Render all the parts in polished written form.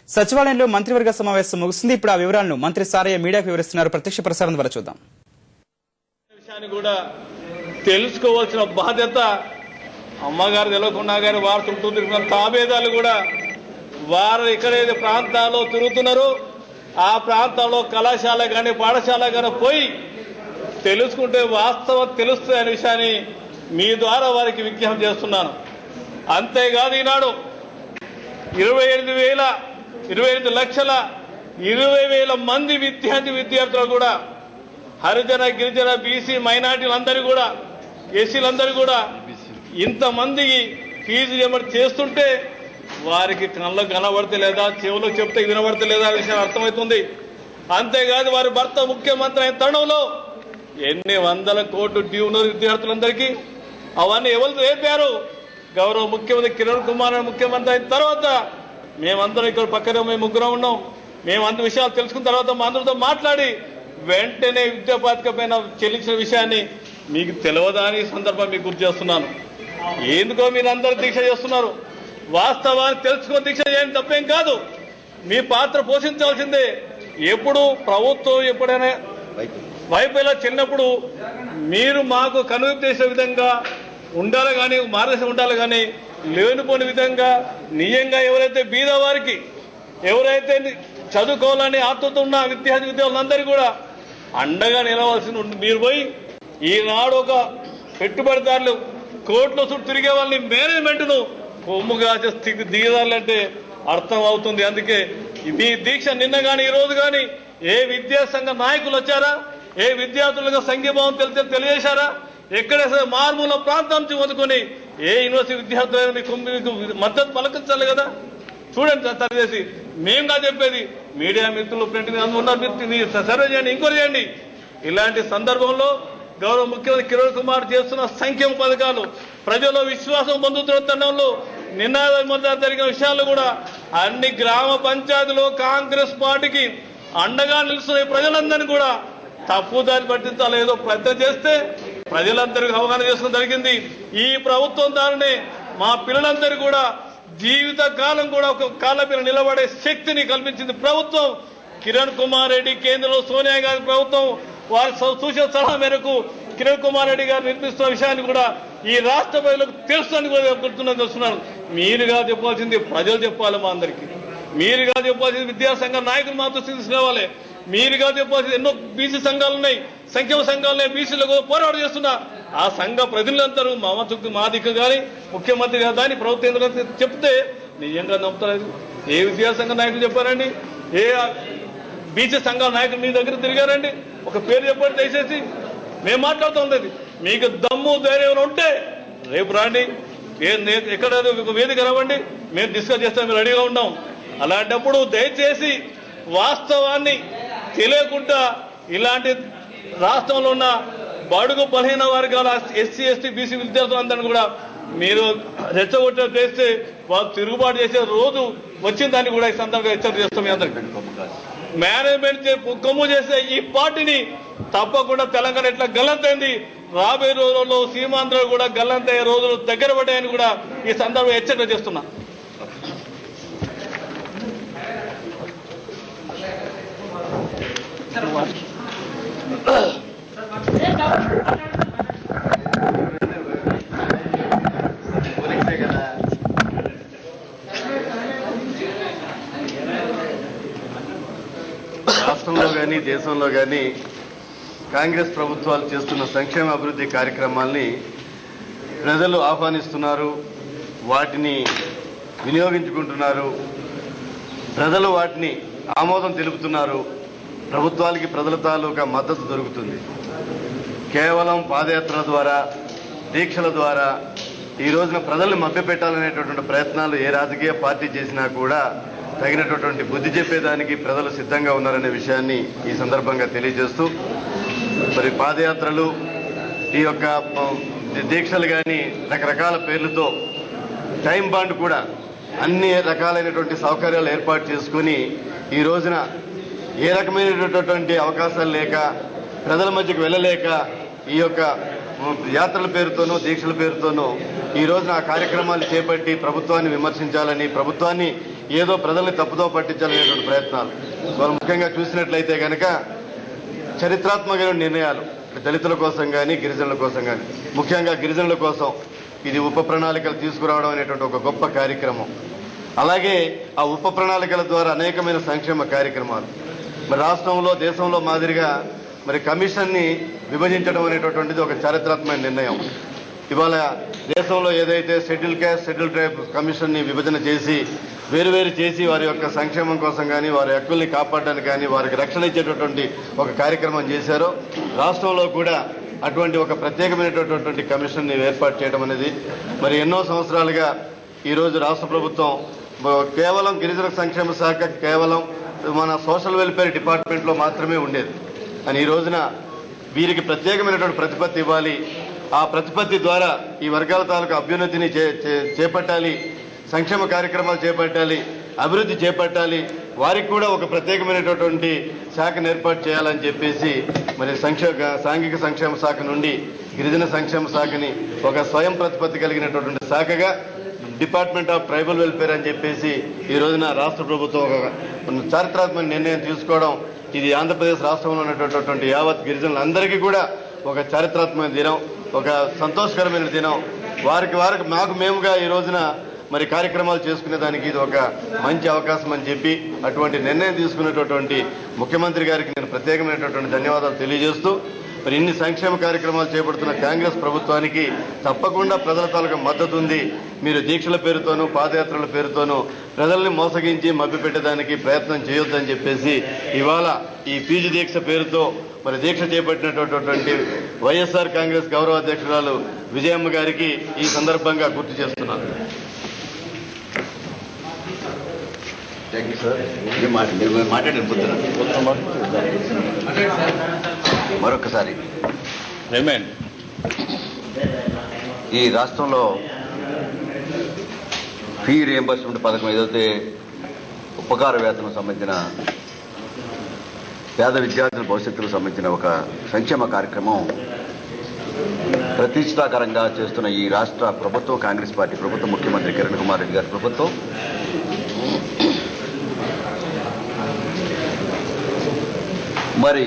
సచివాలయంలో మంత్రివర్గ సమావేశం ముగిసింది. ఇప్పుడు ఆ వివరాలను మంత్రి సారయ్య మీడియాకు వివరిస్తున్నారు. ప్రత్యక్ష ప్రసారం ద్వారా చూద్దాం. విషయాన్ని కూడా తెలుసుకోవాల్సిన బాధ్యత అమ్మగారు తెలియకుండా గారు వారు చుట్టూ తిరుగుతున్న తాబేదాలు కూడా వారు ఎక్కడైతే ప్రాంతాల్లో తిరుగుతున్నారో ఆ ప్రాంతాల్లో కళాశాల కానీ పాఠశాల కానీ పోయి తెలుసుకుంటే వాస్తవం తెలుస్తుంది అనే విషయాన్ని మీ ద్వారా వారికి విజ్ఞప్తి చేస్తున్నాను. అంతేకాదు ఈనాడు 28,20,20,000 మంది విద్యార్థులు కూడా హరిజన గిరిజన బీసీ మైనార్టీలందరూ కూడా ఎస్సీలందరూ కూడా ఇంతమందికి ఫీజు రియంబర్స్ చేస్తుంటే వారికి కళ్ళకు కనబడితే లేదా చెవులో చెప్తే వినబడితే లేదా విషయం అర్థమవుతుంది. అంతేకాదు వారి భర్త ముఖ్యమంత్రి అయిన తరుణంలో ఎన్ని వందల కోట్లు డ్యూ ఉన్న విద్యార్థులందరికీ అవన్నీ ఎవరు రేపారు? గౌరవ ముఖ్యమంత్రి కిరణ్ కుమార్ ముఖ్యమంత్రి అయిన తర్వాత మేమందరం ఇక్కడ పక్కనే మేము ముగ్గురం ఉన్నాం. మేము అంత విషయాలు తెలుసుకున్న తర్వాత మా అందరితో మాట్లాడి వెంటనే విద్యా బాధ్యత పైన చెల్లించిన విషయాన్ని మీకు తెలియదా అని సందర్భం మీకు గుర్తు చేస్తున్నాను. ఎందుకో మీరు అందరూ దీక్ష చేస్తున్నారు. వాస్తవాన్ని తెలుసుకొని దీక్ష చేయండి, తప్పేం కాదు. మీ పాత్ర పోషించాల్సిందే. ఎప్పుడు ప్రభుత్వం ఎప్పుడైనా వైఫల్యం చిన్నప్పుడు మీరు మాకు కనువిప్పు చేసే విధంగా ఉండాలి కానీ మార్గదర్శనం ఉండాలి కానీ లేనిపోని విధంగా నిజంగా ఎవరైతే బీదవారికి ఎవరైతే చదువుకోవాలని ఆతృత ఉన్న విద్యార్థులందరూ కూడా అండగా నిలవాల్సి మీరు పోయి ఈనాడు ఒక పెట్టుబడిదారులు కోట్ల చుట్టూ తిరిగే వాళ్ళని మేనేజ్మెంట్ను కొమ్ముగా స్థితి దిగదాలంటే అర్థం అవుతుంది. అందుకే మీ దీక్ష నిన్న కానీ ఈ రోజు కానీ ఏ విద్యాసంఘ నాయకులు వచ్చారా? ఏ విద్యార్థులుగా సంఘీభావం తెలియజేశారా? ఎక్కడ మారుమూల ప్రాంతం నుంచి వదుకొని ఏ యూనివర్సిటీ విద్యార్థులైనా మీకు మద్దతు పలకించాలి కదా. చూడండి సరిచేసి మేముగా చెప్పేది మీడియా మిత్రులు ప్రింట్ సర్వే చేయండి, ఎంక్వైరీ చేయండి. ఇలాంటి సందర్భంలో గౌరవ ముఖ్యమంత్రి కిరణ్ కుమార్ చేస్తున్న సంక్షేమ పథకాలు ప్రజల్లో విశ్వాసం పొందుతున్న తరుణంలో నిన్న జరిగిన విషయాలు కూడా అన్ని గ్రామ పంచాయతీలో కాంగ్రెస్ పార్టీకి అండగా నిలుస్తున్న ప్రజలందరినీ కూడా తప్పుదారి పట్టించాలి ఏదో ప్రయత్నం చేస్తే ప్రజలందరికీ అవగాహన చేసుకోవడం జరిగింది. ఈ ప్రభుత్వం దానిని మా పిల్లలందరూ కూడా జీవిత కాలం కూడా ఒక కాళ్ళ మీద నిలబడే శక్తిని కల్పించింది ప్రభుత్వం. కిరణ్ కుమార్ రెడ్డి కేంద్రంలో సోనియా గాంధీ ప్రభుత్వం వారి సూచన సలహా మేరకు కిరణ్ కుమార్ రెడ్డి గారు నిర్మిస్తున్న విషయాన్ని కూడా ఈ రాష్ట్ర ప్రజలకు తెలుస్తుందని కూడా తెలుస్తున్నాను. మీరుగా చెప్పాల్సింది ప్రజలు చెప్పాలి, మా అందరికీ మీరుగా చెప్పాల్సింది విద్యాసంఘ నాయకులు మాతో తీసుకురావాలి. మీరుగా చెప్పాల్సింది ఎన్నో బీసీ సంఘాలు ఉన్నాయి, సంక్షేమ సంఘాలు ఉన్నాయి, బీసీలకు పోరాటం చేస్తున్నా ఆ సంఘ ప్రతినిధులందరూ మా దిక్కు కానీ ముఖ్యమంత్రి కానీ ప్రభుత్వం చెప్తే నిజంగా నమ్ముతలేదు. ఏ విద్యాసంఘ నాయకులు చెప్పారండి? ఏ బీసీ సంఘాల నాయకులు మీ దగ్గర తిరిగారండి? ఒక పేరు చెప్పండి దయచేసి. మేము మాట్లాడుతూ ఉండేది. మీకు దమ్ము ధైర్యం ఉంటే రేపు రాండి, ఎక్కడ వేదిక రావండి, మేము డిస్కస్ చేస్తాం, మేము రెడీగా ఉన్నాం. అలాంటప్పుడు దయచేసి వాస్తవాన్ని తెలియకుండా ఇలాంటి రాష్ట్రంలో ఉన్న బడుగు బలహీన వర్గాల ఎస్సీ ఎస్టీ బీసీ విద్యార్థులందరినీ కూడా మీరు రెచ్చగొట్ట చేస్తే వాళ్ళు తిరుగుబాటు చేసే రోజు వచ్చిందని కూడా ఈ సందర్భంగా హెచ్చరిక చేస్తాం. మీ అందరికీ మేనేజ్మెంట్ కొమ్ము చేసే ఈ పార్టీని తప్పకుండా తెలంగాణ ఎట్లా గల్లంతైంది, రాబోయే రోజుల్లో సీమాంధ్రలో కూడా గల్లంతయ్యే రోజులు దగ్గర పడ్డాయని కూడా ఈ సందర్భంగా హెచ్చరిక చేస్తున్నా. రాష్ట్రంలో కానీ దేశంలో కానీ కాంగ్రెస్ ప్రభుత్వాలు చేస్తున్న సంక్షేమ అభివృద్ధి కార్యక్రమాల్ని ప్రజలు ఆహ్వానిస్తున్నారు, వాటిని వినియోగించుకుంటున్నారు, ప్రజలు వాటిని ఆమోదం తెలుపుతున్నారు. ప్రభుత్వాలకి ప్రజల తాలూకా మద్దతు దొరుకుతుంది. కేవలం పాదయాత్ర ద్వారా, దీక్షల ద్వారా ఈ రోజున ప్రజల్ని మభ్యపెట్టాలనేటటువంటి ప్రయత్నాలు ఏ రాజకీయ పార్టీ చేసినా కూడా తగినటువంటి బుద్ధి చెప్పేదానికి ప్రజలు సిద్ధంగా ఉన్నారనే విషయాన్ని ఈ సందర్భంగా తెలియజేస్తూ, మరి పాదయాత్రలు ఈ యొక్క దీక్షలు కానీ రకరకాల పేర్లతో టైం బాండ్ కూడా అన్ని రకాలైనటువంటి సౌకర్యాలు ఏర్పాటు చేసుకుని ఈ రోజున ఏ రకమైనటువంటి అవకాశాలు లేక ప్రజల మధ్యకు వెళ్ళలేక ఈ యొక్క యాత్రల పేరుతోనూ దీక్షల పేరుతోనూ ఈ రోజున ఆ కార్యక్రమాలు చేపట్టి ప్రభుత్వాన్ని విమర్శించాలని, ప్రభుత్వాన్ని ఏదో ప్రజల్ని తప్పుదో పట్టించాలనేటువంటి ప్రయత్నాలు. వాళ్ళు ముఖ్యంగా చూసినట్లయితే కనుక చరిత్రాత్మకమైన నిర్ణయాలు దళితుల కోసం కానీ గిరిజనుల కోసం కానీ, ముఖ్యంగా గిరిజనుల కోసం ఇది ఉప ప్రణాళికలు తీసుకురావడం అనేటువంటి ఒక గొప్ప కార్యక్రమం. అలాగే ఆ ఉప ప్రణాళికల ద్వారా అనేకమైన సంక్షేమ కార్యక్రమాలు. మరి రాష్ట్రంలో దేశంలో మాదిరిగా మరి కమిషన్ని విభజించడం అనేటటువంటిది ఒక చారిత్రాత్మక నిర్ణయం. ఇవాళ దేశంలో ఏదైతే షెడ్యూల్ క్యాస్ట్ షెడ్యూల్ ట్రైబ్ కమిషన్ని విభజన చేసి వేరువేరు చేసి వారి యొక్క సంక్షేమం కోసం కానీ వారి హక్కుల్ని కాపాడడానికి కానీ వారికి రక్షణ ఇచ్చేటటువంటి ఒక కార్యక్రమం చేశారో, రాష్ట్రంలో కూడా అటువంటి ఒక ప్రత్యేకమైనటువంటి కమిషన్ని ఏర్పాటు చేయడం అనేది మరి ఎన్నో సంవత్సరాలుగా ఈరోజు రాష్ట్ర ప్రభుత్వం కేవలం గిరిజన సంక్షేమ శాఖ కేవలం మన సోషల్ వెల్ఫేర్ డిపార్ట్మెంట్లో మాత్రమే ఉండేది. అని ఈ రోజున వీరికి ప్రత్యేకమైనటువంటి ప్రతిపత్తి ఇవ్వాలి. ఆ ప్రతిపత్తి ద్వారా ఈ వర్గాల తాలూకు అభ్యున్నతిని చేపట్టాలి, సంక్షేమ కార్యక్రమాలు చేపట్టాలి, అభివృద్ధి చేపట్టాలి, వారికి కూడా ఒక ప్రత్యేకమైనటువంటి శాఖను ఏర్పాటు చేయాలని చెప్పేసి మరి సాంఘిక సంక్షేమ శాఖ నుండి గిరిజన సంక్షేమ శాఖని ఒక స్వయం ప్రతిపత్తి కలిగినటువంటి శాఖగా డిపార్ట్మెంట్ ఆఫ్ ట్రైబల్ వెల్ఫేర్ అని చెప్పేసి ఈ రోజున రాష్ట్ర ప్రభుత్వం ఒక చారిత్రాత్మక నిర్ణయం తీసుకోవడం, ఇది ఆంధ్రప్రదేశ్ రాష్ట్రంలో ఉన్నటువంటి యావత్ గిరిజనులందరికీ కూడా ఒక చారిత్రాత్మక దినం, ఒక సంతోషకరమైన దినం. వారికి మాకు మేముగా ఈ రోజున మరి కార్యక్రమాలు చేసుకునే దానికి ఇది ఒక మంచి అవకాశం అని చెప్పి అటువంటి నిర్ణయం తీసుకున్నటువంటి ముఖ్యమంత్రి గారికి నేను ప్రత్యేకమైనటువంటి ధన్యవాదాలు తెలియజేస్తూ, మరి ఇన్ని సంక్షేమ కార్యక్రమాలు చేపడుతున్న కాంగ్రెస్ ప్రభుత్వానికి తప్పకుండా ప్రజల తాలూకా మద్దతు ఉంది. మీరు దీక్షల పేరుతోనూ పాదయాత్రల పేరుతోనూ ప్రజల్ని మోసగించి మభ్యపెట్టడానికి ప్రయత్నం చేయొద్దని చెప్పేసి ఇవాళ ఈ పీజీ దీక్ష పేరుతో మరి దీక్ష చేపట్టినటువంటి వైఎస్ఆర్ కాంగ్రెస్ గౌరవ అధ్యక్షురాలు విజయమ్మ గారికి ఈ సందర్భంగా గుర్తు చేస్తున్నాను. మరొకసారి ఈ రాష్ట్రంలో ఫీ రియంబర్స్మెంట్ పథకం ఏదైతే ఉపకార వేతనం సంబంధించిన పేద విద్యార్థుల భవిష్యత్తుకు సంబంధించిన ఒక సంక్షేమ కార్యక్రమం ప్రతిష్టాకరంగా చేస్తున్న ఈ రాష్ట్ర ప్రభుత్వం, కాంగ్రెస్ పార్టీ ప్రభుత్వం, ముఖ్యమంత్రి కిరణ్ కుమార్ రెడ్డి గారి ప్రభుత్వం మరి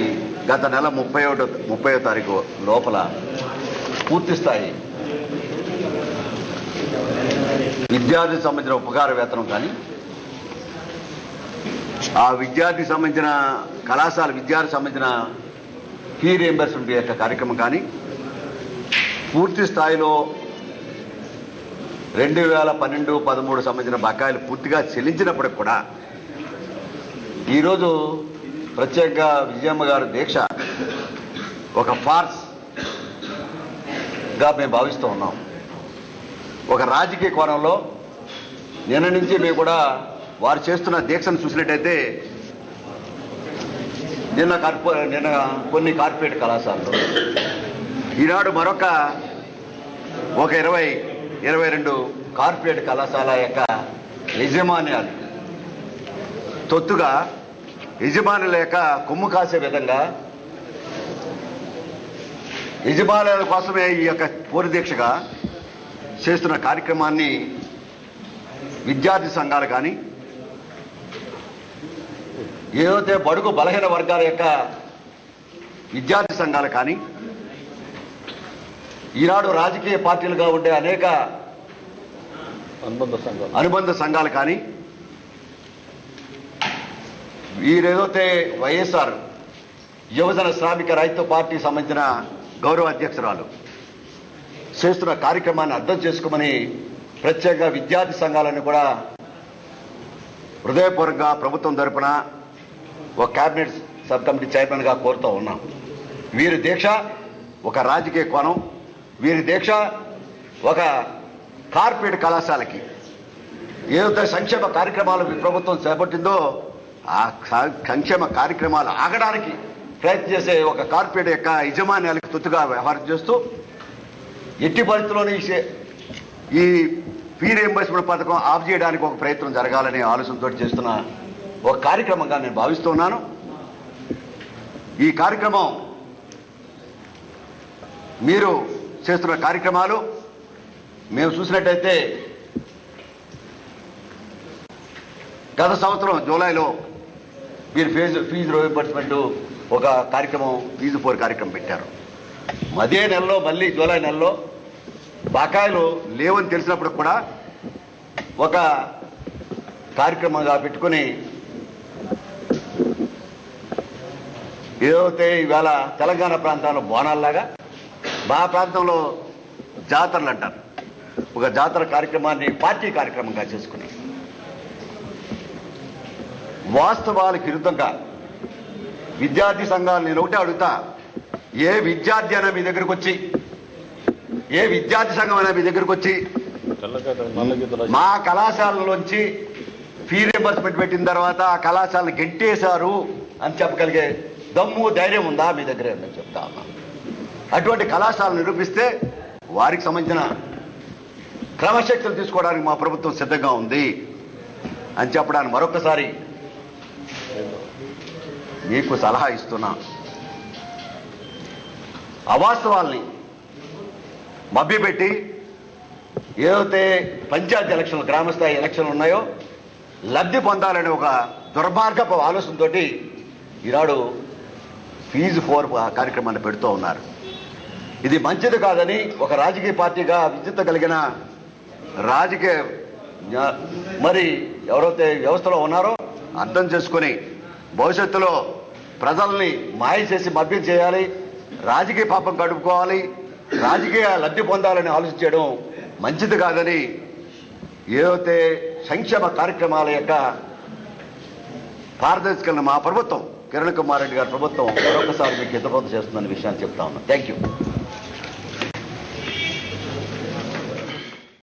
గత నెల 30వ తారీఖు లోపల పూర్తి స్థాయి విద్యార్థికి సంబంధించిన ఉపకార వేతనం కానీ, ఆ విద్యార్థికి సంబంధించిన కళాశాల విద్యార్థికి సంబంధించిన ఫీ రియంబర్స్మెంట్ యొక్క కార్యక్రమం కానీ పూర్తి స్థాయిలో 2012-13 సంబంధించిన బకాయిలు పూర్తిగా చెల్లించినప్పటికి కూడా ఈరోజు ప్రత్యేకంగా విజయమ్మ గారి దీక్ష ఒక ఫార్స్గా మేము భావిస్తూ ఉన్నాం. ఒక రాజకీయ కోణంలో నిన్న నుంచి మేము కూడా వారు చేస్తున్న దీక్షను చూసినట్టయితే నిన్న కొన్ని కార్పొరేట్ కళాశాలలు, ఈనాడు మరొక 22 కార్పొరేట్ కళాశాల యొక్క యజమాన్యాలు తొత్తుగా యజమానుల యొక్క కొమ్ము కాసే విధంగా యజమానుల కోసమే ఈ యొక్క పోరు దీక్షగా చేస్తున్న కార్యక్రమాన్ని విద్యార్థి సంఘాలు కానీ, ఏదైతే బడుగు బలహీన వర్గాల యొక్క విద్యార్థి సంఘాలు కానీ, ఈనాడు రాజకీయ పార్టీలుగా ఉండే అనేక అనుబంధ సంఘాలు కానీ, వీరేదైతే వైఎస్ఆర్ యువజన శ్రామిక రైతు పార్టీ సంబంధించిన గౌరవ అధ్యక్షురాలు చేస్తున్న కార్యక్రమాన్ని అర్థం చేసుకోమని ప్రత్యేకంగా విద్యార్థి సంఘాలను కూడా హృదయపూర్వకంగా ప్రభుత్వం తరపున ఒక కేబినెట్ సబ్ కమిటీ చైర్మన్గా కోరుతూ ఉన్నాం. వీరి దీక్ష ఒక రాజకీయ కోణం, వీరి దీక్ష ఒక కార్పొరేట్ కళాశాలకి ఏదైతే సంక్షేమ కార్యక్రమాలు ప్రభుత్వం చేపట్టిందో ఆ సంక్షేమ కార్యక్రమాలు ఆగడానికి ప్రయత్నం చేసే ఒక కార్పొరేట్ యొక్క యజమాన్యాలకు తొత్తుగా వ్యవహారం చేస్తూ ఎట్టి పరిస్థితుల్లోనే ఈ ఫీ రియంబర్స్మెంట్ పథకం ఆఫ్ చేయడానికి ఒక ప్రయత్నం జరగాలనే ఆలోచనతో చేస్తున్న ఒక కార్యక్రమంగా నేను భావిస్తున్నాను. ఈ కార్యక్రమం మీరు చేస్తున్న కార్యక్రమాలు మేము చూసినట్టయితే గత సంవత్సరం జూలైలో మీరు ఫీజు రీయింబర్స్మెంట్ ఒక కార్యక్రమం ఫీజు 4 కార్యక్రమం పెట్టారు. అదే నెలలో మళ్ళీ జూలై నెలలో బకాయిలు లేవని తెలిసినప్పుడు కూడా ఒక కార్యక్రమంగా పెట్టుకుని ఏదైతే ఇవాళ తెలంగాణ ప్రాంతంలో బోనాల్లాగా మా ప్రాంతంలో జాతరలు అంటారు, ఒక జాతర కార్యక్రమాన్ని పార్టీ కార్యక్రమంగా చేసుకుని వాస్తవాలకు విరుద్ధంగా విద్యార్థి సంఘాలు నేను ఒకటే అడుగుతా, ఏ విద్యార్థి అయినా మీ దగ్గరకు వచ్చి, ఏ విద్యార్థి సంఘం అయినా మీ దగ్గరకు వచ్చి మా కళాశాలలోంచి ఫీ రీయింబర్స్మెంట్ పెట్టిన తర్వాత ఆ కళాశాలను గెంటేశారు అని చెప్పగలిగే దమ్ము ధైర్యం ఉందా మీ దగ్గర అని చెప్తా ఉన్నా. అటువంటి కళాశాలను నిరూపిస్తే వారికి సంబంధించిన క్రమశిక్షణలు తీసుకోవడానికి మా ప్రభుత్వం సిద్ధంగా ఉంది అని చెప్పడానికి మరొకసారి మీకు సలహా ఇస్తున్నా. అవాస్తవాల్ని మభ్యపెట్టి ఏదైతే పంచాయతీ ఎలక్షన్లు, గ్రామస్థాయి ఎలక్షన్లు ఉన్నాయో లబ్ధి పొందాలనే ఒక దుర్మార్గపు ఆలోచనతో ఈనాడు ఫీజు 4 కార్యక్రమాన్ని పెడుతూ ఉన్నారు. ఇది మంచిది కాదని ఒక రాజకీయ పార్టీగా విద్యుత్ కలిగిన రాజకీయ మరి ఎవరైతే వ్యవస్థలో ఉన్నారో అర్థం చేసుకొని భవిష్యత్తులో ప్రజల్ని మాయ చేసి మభ్యం చేయాలి, రాజకీయ పాపం గడుపుకోవాలి, రాజకీయ లబ్ధి పొందాలని ఆలోచించడం మంచిది కాదని ఏదైతే సంక్షేమ కార్యక్రమాల యొక్క పారదర్శకలను మా ప్రభుత్వం, కిరణ్ కుమార్ రెడ్డి గారి ప్రభుత్వం మరొకసారి మీకు హితబోధ చేస్తుందనే విషయాన్ని చెప్తా ఉన్నాను. Thank you.